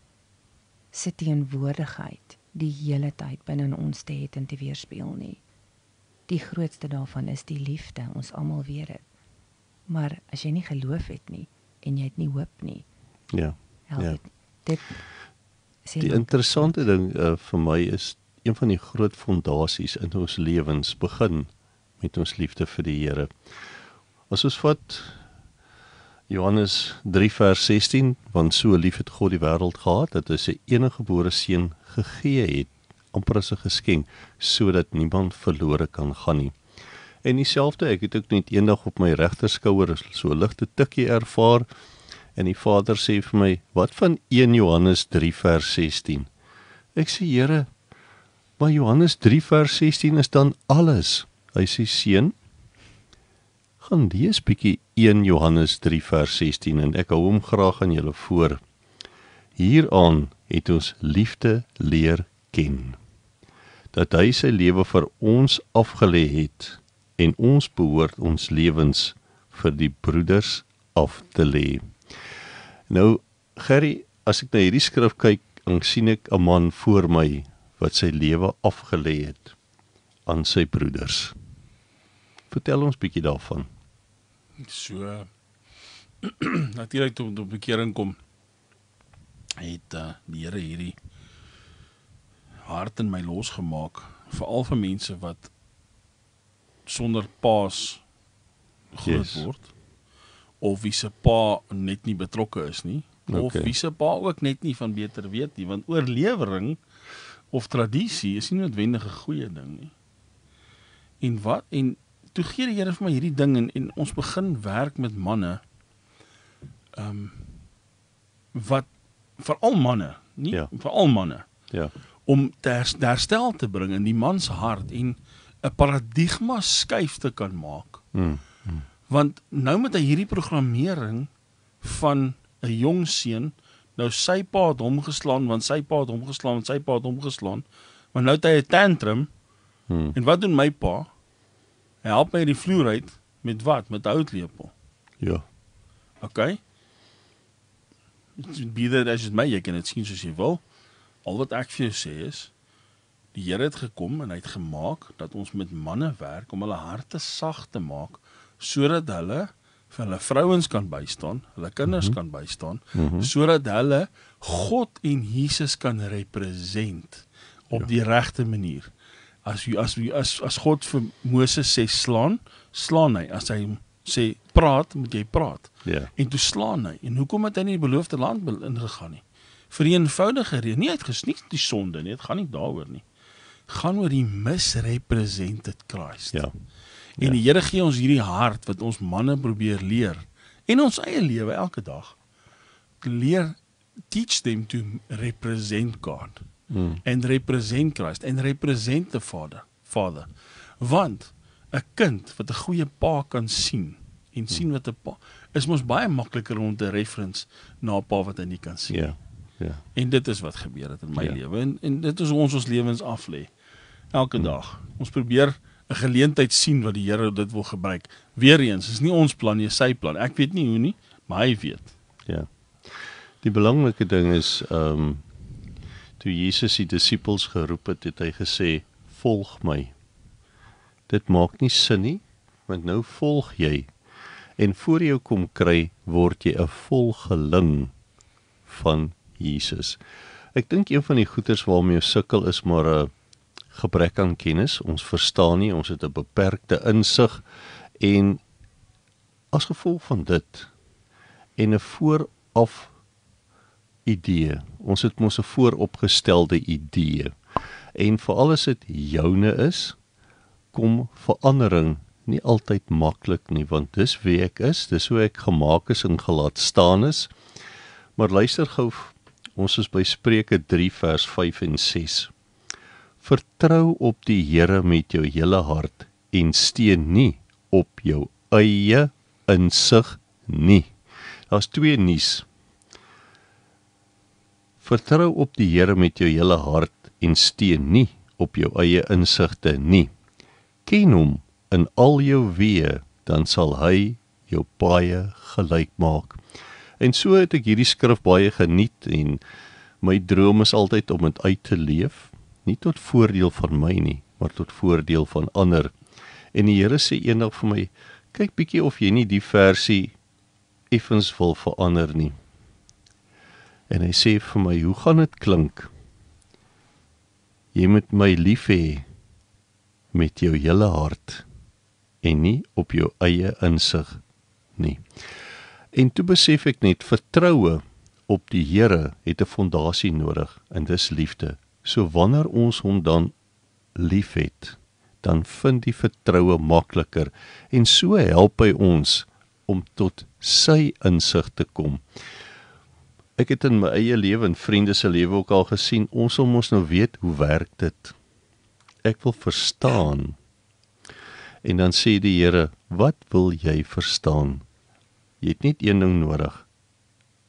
se teenwoordigheid die hele tyd binne ons te het en te weerspieël nie. Die grootste daarvan is die liefde, ons almal weet dit. Maar as jy nie geloof het nie en jy het nie hoop nie, dit die interessante ding vir my is, een van die groot fondasies in ons lewens begin met ons liefde vir die Here. As ons vat Johannes 3 vers 16, want so lief het God die wêreld gehad, dat hy sy eniggebore seun gegee het, amper as 'n geskenk, sodat niemand verlore kan gaan nie. En dieselfde, ek het ook net eendag op my regterskouer so 'n ligte tikkie ervaar, en die Vader sê vir my, wat van 1 Johannes 3 vers 16? Ek sê, Here, maar Johannes 3 vers 16 is dan alles. Hy sê, seun, gaan lees bietjie 1 Johannes 3 vers 16 en ek hou hom graag aan julle voor. Hieraan het ons liefde leer ken, dat hy sy lewe vir ons afgelê het en ons behoort ons lewens vir die broeders af te lê. Nou, Gerrie, as ek na hierdie skrif kyk, dan sien ek 'n man voor my wat sy lewe afgelê het aan sy broeders. Vertel ons bietjie daarvan. So, natuurlik toe op bekering kom, het die Here hierdie hart in my losgemaak, veral vir mense wat sonder paas groot word, of wie se pa net nie betrokke is nie, of wie se pa ook net nie van beter weet nie, want oorlewering of tradisie is nie noodwendig 'n goeie ding nie. En toe gee die Here vir my hierdie ding en ons begin werk met manne, wat veral manne, nie veral manne, om te herstel te bring in die mans hart en 'n paradigma skuif te kan maak. Want nou met hy hierdie programmering van 'n jong seun, nou sy pa het hom geslaan, want sy pa het hom geslaan, want sy pa het hom geslaan, maar nou het hy 'n tantrum, en wat doen my pa? Hy help my die vloer uit, met wat? Met 'n houtlepel. Ja. Okay? Be that as it may, jy kan dit sien soos jy wil. Al wat ek vir jou sê is, die Here het gekom en hy het gemaak dat ons met manne werk om hulle harte sag te maak, sodat hulle vir hulle vrouens kan bystaan, hulle kinders kan bystaan, sodat hulle God en Jesus kan represent op die regte manier. As God vir Moses sê slaan hy. As hy sê, praat, moet jy praat. Ja. En toe slaan hy. En hoekom het hy nie die beloofde land ingegaan nie? Vir die eenvoudige rede, nie uitgesniet die sonde nie, het gaan nie daaroor nie. Gaan oor die misrepresented Christ. Ja. En die Here gee ons hierdie hart wat ons manne probeer leer, en ons eie lewe elke dag, leer, teach them to represent God, and represent Christ, and represent the Father. Want, 'n kind wat 'n goeie pa kan sien, en sien wat 'n pa, is mos baie makliker om te reference na 'n pa wat hy nie kan sien. Ja. Ja. En dit is wat gebeur het in my lewe, en dit is hoe ons lewens aflê, elke dag. Ons probeer 'n geleentheid sien wat die Here dit wil gebruik. Weereens, is nie ons plan nie, sy plan. Ek weet nie hoe nie, maar hy weet. Ja. Die belangrike ding is, toe Jesus die disippels geroep het, het hy gesê, volg my. Dit maak nie sin nie, want nou volg jy. En voor jou kom kry, word jy 'n volgeling van Jesus. Ek dink een van die goeters waarmee ons sukkel is maar 'n gebrek aan kennis. Ons verstaan nie, ons het 'n beperkte insig, en as gevolg van dit, en 'n vooraf idee, ons het mos 'n vooropgestelde idee, en veral as dit joune is, kom verandering nie altyd maklik nie, want dis wie ek is, dis hoe ek gemaak is en gelaat staan is. Maar luister gou, ons is by Spreuke 3 vers 5 en 6. Vertrou op die Here met jou hele hart en steun nie op jou eie insig nie. Daar's 2 nuus. Vertrou op die Here met jou hele hart en steun nie op jou eie insigte nie. Ken hom in al jou weë, dan sal hy jou paaie gelyk maak. En so het ek hierdie skrif baie geniet, en my droom is altyd om dit uit te leef, nie tot voordeel van my nie, maar tot voordeel van ander. En die Here sê eendag vir my, kyk bietjie of jy nie die versie effens wil verander nie. En hy sê vir my, hoe gaan dit klink? Jy moet my lief hê met jou hele hart, en nie op jou eie insig nie. En toe besef ek net, vertroue op die Here het 'n fondasie nodig, en dis liefde. So wanneer ons hom dan lief het, dan vind die vertroue makliker, en so help hy ons om tot sy insig te kom. Ek het in my eie lewe en vriende se lewe ook al gesien, ons wil mos nou weet, hoe werk dit? Ek wil verstaan. En dan sê die Here, wat wil jy verstaan? Jy het net een ding nodig.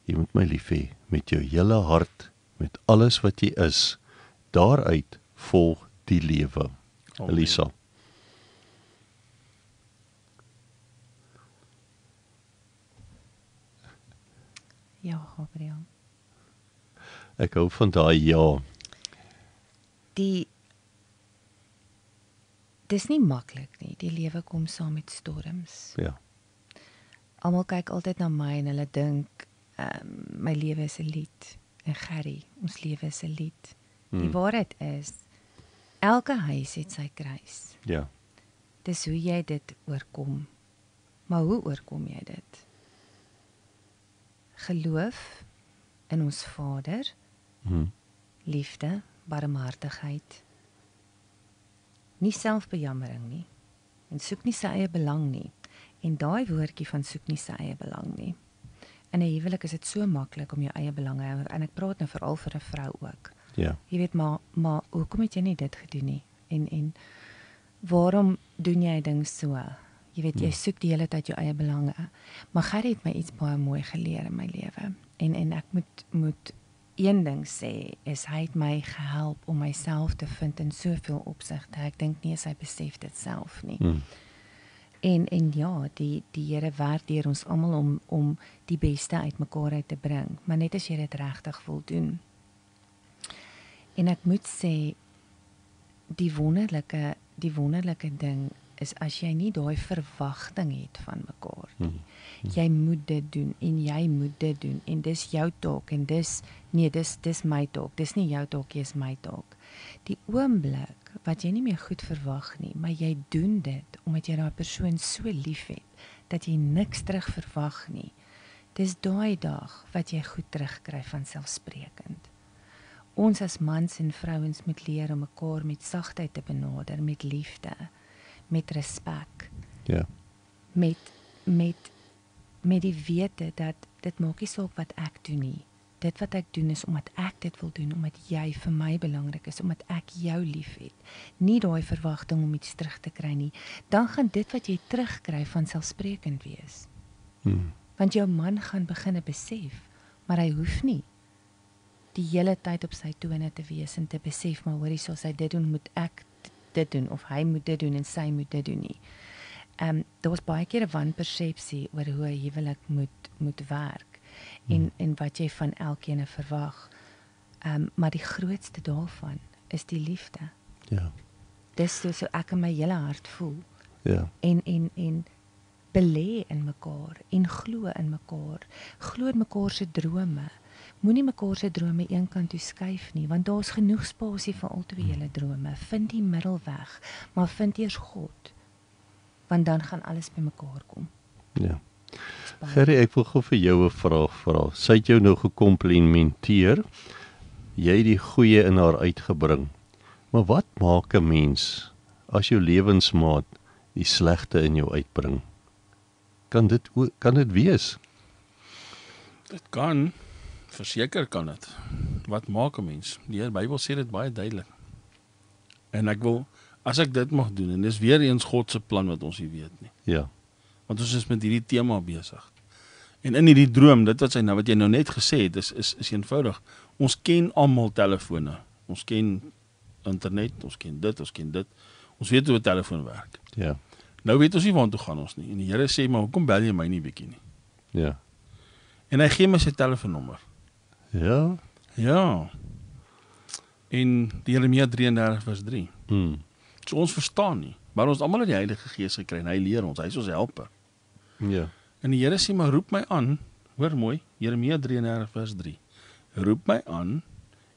Jy moet my lief hê met jou hele hart, met alles wat jy is. Daaruit volg die lewe. Amen. Elisa. Ja, Gabriel. Ek hou van daai ja. Dis nie maklik nie. Die lewe kom saam met storms. Ja. Almal kyk altyd na my en hulle dink, my lewe is 'n lied. En Gerry, ons lewe is 'n lied. Die waarheid is, elke huis het sy kruis. Ja. Dis hoe jy dit oorkom. Maar hoe oorkom jy dit? Geloof in ons Vader, liefde, barmhartigheid, nie selfbejammering nie, en soek nie sy eie belang nie. En daai woordjie van soek nie sy eie belang nie. In 'n huwelik is dit so maklik om jou eie belange, en ek praat nou veral vir 'n vrou ook. Ja. Jy weet, maar hoekom het jy nie dit gedoen nie? En waarom doen jy ding so? Jy weet, jy soek die hele tyd jou eie belange. Maar Gerry het my iets baie mooi geleer in my lewe. En ek moet een ding sê, is hy het my gehelp om myself te vind in soveel opsigte. Ek dink nie hy besef dit self nie. En ja, die Here werk deur ons almal om die beste uit mekaar uit te bring, maar net as jy dit regtig wil doen. En ek moet sê, die wonderlike ding is as jy nie daai verwagting het van mekaar nie. Jy moet dit doen en jy moet dit doen en dis jou taak en dis my taak. Dis nie jou taak, dis my taak. Die oomblik wat jy nie meer goed verwag nie, maar jy doen dit omdat jy daai persoon so lief het, dat jy niks terug verwag nie, dis daai dag wat jy goed terugkry van selfsprekend. Ons as mans en vrouens moet leer om mekaar met sagtheid te benader, met liefde, met respek, Ja. met die wete dat dit maak nie saak wat ek doen nie. Dit wat ek doen is omdat ek dit wil doen, omdat jy vir my belangrik is, omdat ek jou lief het. Nie daai verwagting om iets terug te kry nie. Dan gaan dit wat jy terugkry van selfsprekend wees. Want jou man gaan begin besef, maar hy hoef nie die hele tyd op sy tone te wees en te besef, maar hoorie, soos hy dit doen, moet ek dit doen, of hy moet dit doen en sy moet dit doen nie. Daar was baie keer 'n wanpersepsie oor hoe 'n huwelik moet werk en wat jy van elkeen verwag. Maar die grootste daarvan is die liefde. Ja. Dis so ek in my hele hart voel. Ja. En belê in mekaar en glo in mekaar. Glo in mekaar se drome. Moenie mekaar se drome eenkant toe skuif nie, want daar's genoeg spasie vir albei julle drome. Vind die middelweg, maar vind eers God. Want dan gaan alles by mekaar kom. Ja. Gerry, ek wil gou vir jou 'n vraag vra. Sy het jou nou gekomplimenteer. Jy het die goeie in haar uitgebring. Maar wat maak 'n mens as jou lewensmaat die slegte in jou uitbring? Kan dit wees? Dit kan, verseker kan dit. Wat maak 'n mens? Die Bybel sê dit baie duidelik. En ek wil, as ek dit mag doen, en dis weer eens God se plan wat ons nie weet nie. Ja. Want ons is met hierdie tema besig. En in hierdie droom, dit wat jy nou net gesê het, is eenvoudig. Ons ken almal telefone. Ons ken internet, ons ken dit. Ons weet hoe 'n telefoon werk. Ja. Nou weet ons nie waartoe gaan ons nie. En die Here sê, maar hoekom bel jy my nie bietjie nie? Ja. En hy gee my sy telefoonnommer. Ja. Ja. En die Jeremia 33 vers 3. So ons verstaan nie, maar ons almal het die Heilige Gees gekry en hy leer ons, hy is ons helper. Ja. En die Here sê, maar roep my aan, hoor mooi, Jeremia 33 vers 3. Roep my aan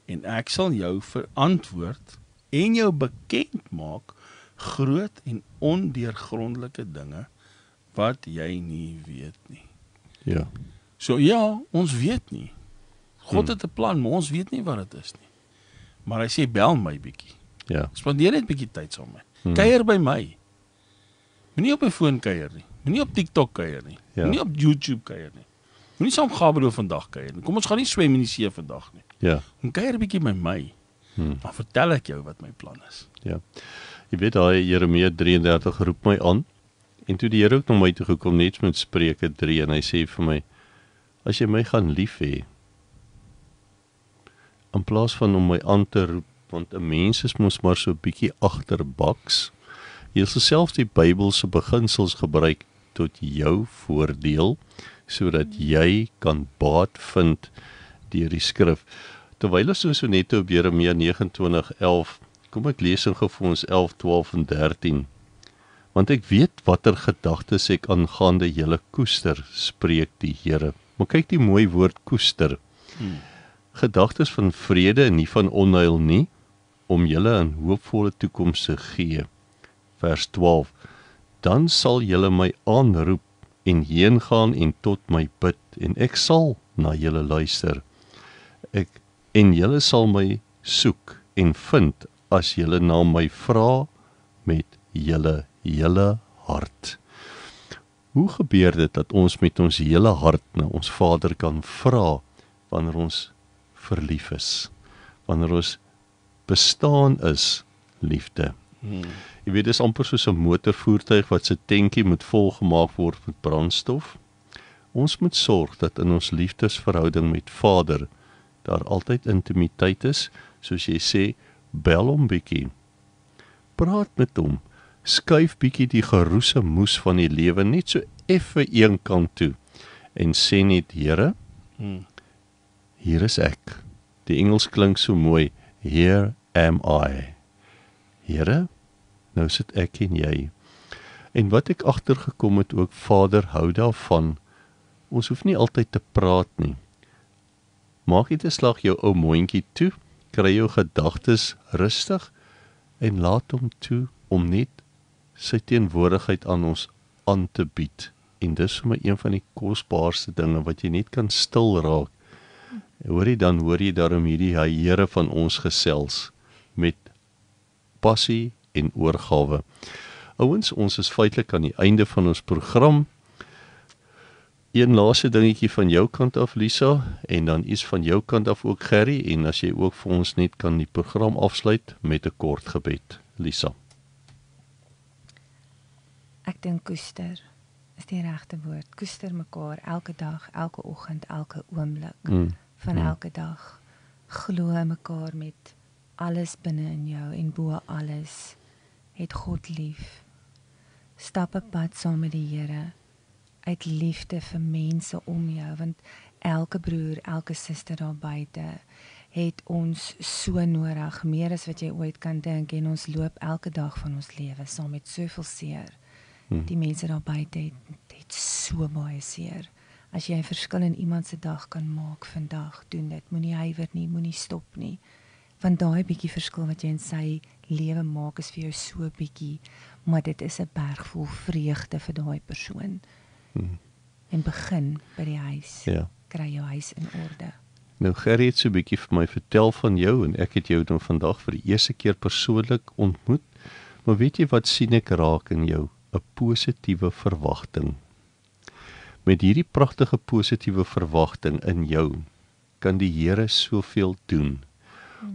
en ek sal jou verantwoord en jou bekend maak groot en ondeurgrondelike dinge wat jy nie weet nie. Ja. So ja, ons weet nie. God het 'n plan, maar ons weet nie wat dit is nie. Maar hy sê, bel my bietjie. Ja. Spandeer net bietjie tyd saam met my. Kuier by my. Moenie op my foon kuier nie. Moenie op TikTok kuier nie. Ja. Moenie op YouTube kuier nie. Moenie saam Gabriel vandag kuier nie. Kom ons gaan nie swem in die see vandag nie. Ja. En kuier bietjie by my. Dan vertel ek jou wat my plan is. Ja. Jy weet daai Jeremia 33 roep my aan. En toe die Here ook na my toe gekom net met Spreuke 3 en hy sê vir my, as jy my gaan lief hê, in plaas van om my aan te roep, want 'n mens is mos maar so 'n bietjie agterbaks. Jy sal self die Bybelse beginsels gebruik tot jou voordeel, sodat jy kan baat vind deur die skrif. Terwyl ons so net op Jeremia 29:11, kom ek lees gou vir ons 11, 12 en 13. Want ek weet watter gedagtes ek aangaande julle koester, spreek die Here. Maar kyk die mooi woord koester. Gedagtes van vrede en nie van onheil nie, om julle 'n hoopvolle toekoms te gee. Vers 12. Dan sal julle my aanroep en heen gaan en tot my bid, en ek sal na julle luister. En julle sal my soek en vind as julle na my vra met julle hele hart. Hoe gebeur dit dat ons met ons hele hart na ons Vader kan vra wanneer ons verlief is, wanneer ons bestaan is liefde? Jy weet, dis amper soos 'n motorvoertuig wat se tankie moet volgemaak word met brandstof. Ons moet sorg dat in ons liefdesverhouding met Vader daar altyd intimiteit is, soos jy sê, bel hom bietjie. Praat met hom. Skuif bietjie die geroese moes van die lewe net so effe een kant toe en sê net, Here, hier is ek. Die Engels klink so mooi, here am I. Here, nou sit ek en jy. En wat ek agtergekom het ook, Vader hou daarvan, ons hoef nie altyd te praat nie. Maak net 'n slag jou ou mondjie toe, kry jou gedagtes rustig en laat hom toe om net sy teenwoordigheid aan ons aan te bied En dis vir my een van die kosbaarste dinge wat jy net kan stil raak. Dan hoor jy daarom hierdie Here van ons gesels met passie en oorgawe. Ouens, ons is feitelik aan die einde van ons program. Een laaste dingetjie van jou kant af, Lisa, en dan iets van jou kant af ook, Gerry, en as jy ook vir ons net kan die program afsluit met 'n kort gebed. Lisa. Ek dink koester is die regte woord. Koester mekaar elke dag, elke oggend, elke oomblik van elke dag. Glo in mekaar met alles binne in jou en bo alles. Het God lief. Stap 'n pad saam met die Here uit liefde vir mense om jou, want elke broer, elke suster daar buite het ons so nodig, meer as wat jy ooit kan dink, en ons loop elke dag van ons lewe saam met soveel seer. Die mense daar buite het so baie seer. As jy 'n verskil in iemand se dag kan maak vandag, doen dit. Moenie huiwer nie, moenie stop nie. Want daai bietjie verskil wat jy in sy lewe maak is vir jou so bietjie, maar dit is 'n berg vol vreugde vir daai persoon. En begin by die huis. Ja. Kry jou huis in orde. Nou Gerry het so 'n bietjie vir my vertel van jou en ek het jou dan vandag vir die eerste keer persoonlik ontmoet. Maar weet jy wat sien ek raak in jou? 'n Positiewe verwagting. Met hierdie pragtige positiewe verwagting in jou kan die Here soveel doen.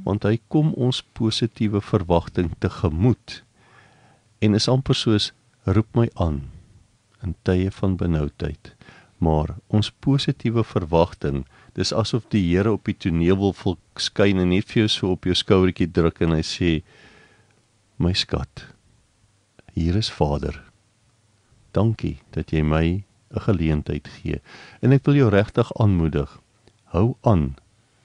Want hy kom ons positiewe verwagting tegemoet en is amper soos roep my aan in tye van benoudheid. Maar ons positiewe verwagting, dis asof die Here op die toneel wil verskyn en net vir jou so op jou skouertjie druk en hy sê, my skat, hier is Vader. Dankie dat jy my 'n geleentheid gee. En ek wil jou regtig aanmoedig, hou aan,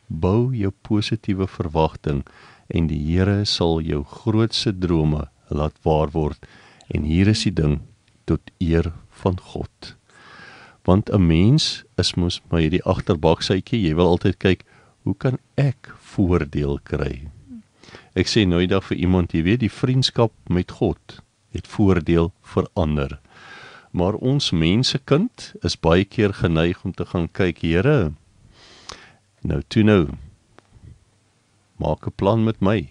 bou jou positiewe verwagting en die Here sal jou grootste drome laat waar word. En hier is die ding, tot eer van God. Want 'n mens is mos maar hierdie agterbaksytjie, jy wil altyd kyk, hoe kan ek voordeel kry? Ek sê nooit dag vir iemand, jy weet, die vriendskap met God het voordeel vir ander. Maar ons mensekind is baie keer geneig om te gaan kyk, Here, nou, maak 'n plan met my.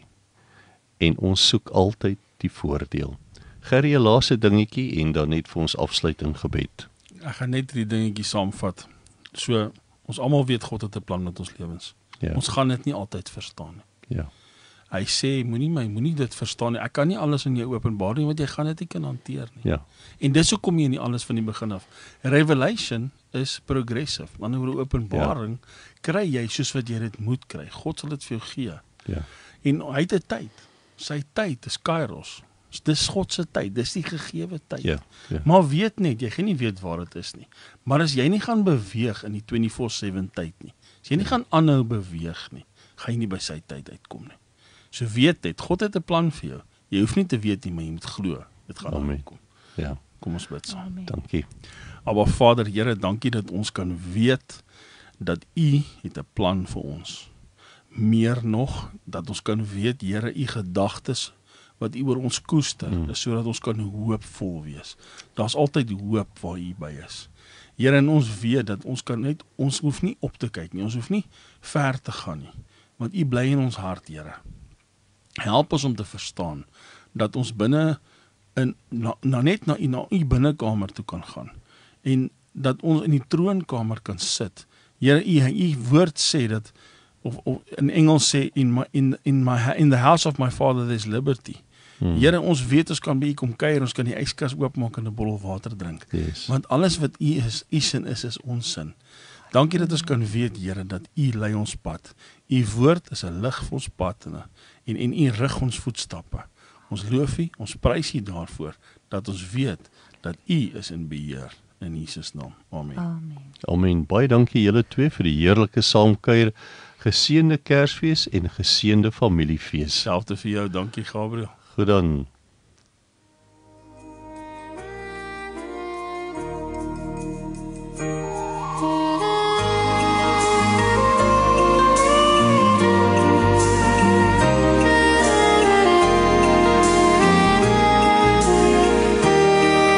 En ons soek altyd die voordeel. Gerry, 'n laaste dingetjie en dan net vir ons afsluiting gebed. Ek gaan net die dingetjie saamvat. So, ons almal weet God het 'n plan met ons lewens. Ja. Ons gaan dit nie altyd verstaan nie. Ja. Hy sê, moenie dit verstaan nie. Ek kan nie alles in jou openbaar nie, want jy gaan dit nie kan hanteer nie. Ja. En dis hoekom jy nie alles van die begin af. Revelation is progressive. Want oor openbaring kry jy soos wat jy dit moet kry. God sal dit vir jou gee. Ja. En hy het 'n tyd. Sy tyd is Kairos. Dis God se tyd, dis die gegewe tyd. Ja. Ja. Maar weet net, jy gaan nie weet waar dit is nie. Maar as jy nie gaan beweeg in die 24/7 tyd nie, as jy nie gaan aanhou beweeg nie, gaan jy nie by sy tyd uitkom nie. So weet net, God het 'n plan vir jou. Jy hoef nie te weet nie, maar jy moet glo. Dit gaan aankom. Ja. Kom ons bid saam. Amen. Dankie. Maar Vader, Here, dankie dat ons kan weet dat U het 'n plan vir ons. Meer nog, dat ons kan weet, Here, U gedagtes wat U oor ons koester, is sodat ons kan hoopvol wees. Daar's altyd hoop waar U by is. Here, en ons weet dat ons hoef nie op te kyk nie, ons hoef nie ver te gaan nie, want U bly in ons hart, Here. Help ons om te verstaan dat ons net na U binnekamer toe kan gaan en dat ons in die troonkamer kan sit. Here, U woord sê dat, of in Engels sê, in the house of my Father there's liberty. Here, ons weet ons kan by U kom kuier, ons kan die yskas oopmaak en 'n bottel water drink. Yes. Want alles wat U is, U sin is ons sin. Dankie dat ons kan weet, Here, dat U lei ons pad. U woord is 'n lig vir ons pad en U rig ons voetstappe. Ons loof U, ons prys U daarvoor, dat ons weet dat U is in beheer. In Jesus naam. Amen. Amen. Amen. Baie dankie julle twee vir die heerlike saamkuier. Geseënde Kersfees en geseënde familiefees. Selfde vir jou. Dankie, Gabriel. Goed dan.